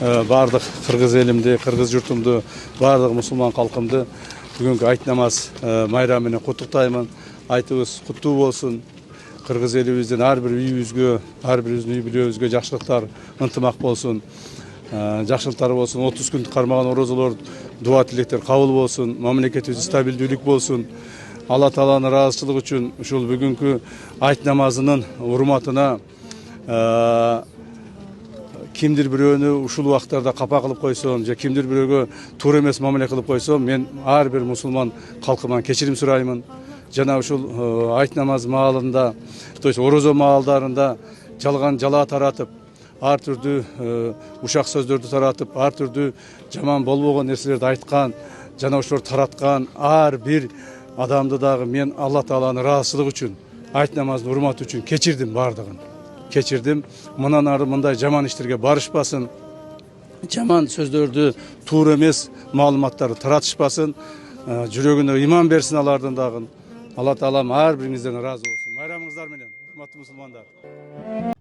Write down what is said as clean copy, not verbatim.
бардық қырғыз елімді, қырғыз жұртымды, бардық мұсылман халқымды бүгінгі айт намаз майрамымен құттықтаймын. Айтыбыз құтты болсын. Қырғыз елімізден әрбір үйімізге, әрбіріміздің үй бүлемізге жақсылықтар, ынтымақ болсын. Жақсылықтар болсын. 30 күн қармаған оразалар, дуа тілектер қабыл болсын. Мемлекетімізде стабилділік болсын. Алла Тағаланың разышылығы үшін ушул бүгінгі айт намазының урматына кимдир бирөөнү ушул убактарда капа кылып койсом, же кимдир бирөөгө туура эмес мамиле кылып койсом, мен ар бир мусулман калкыман кечирим сураймын. Жана ушул айт намаз маалында, то есть орозо маалдарында жалган жала таратып, ар түрдүү ушак сөздөрдү таратып, ар түрдүү жаман болбогон нерселерди айткан, жана ошолорду тараткан ар бир адамды дагы мен Алла Тааланын ыраазычылыгы үчүн, айт намаздын урматы үчүн кечирдим бардыгын. Кечирдим. Мындан ары мындай жаман иштерге барышпасын. Жаман сөздөрдү, туура эмес маалыматтарды таратышпасын. Жүрөгүнө иман берсин алардын дагы. Алла Таалам ар бириңизден ыраазы болсун. Майрамыңыздар менен, урматтуу мусулмандар.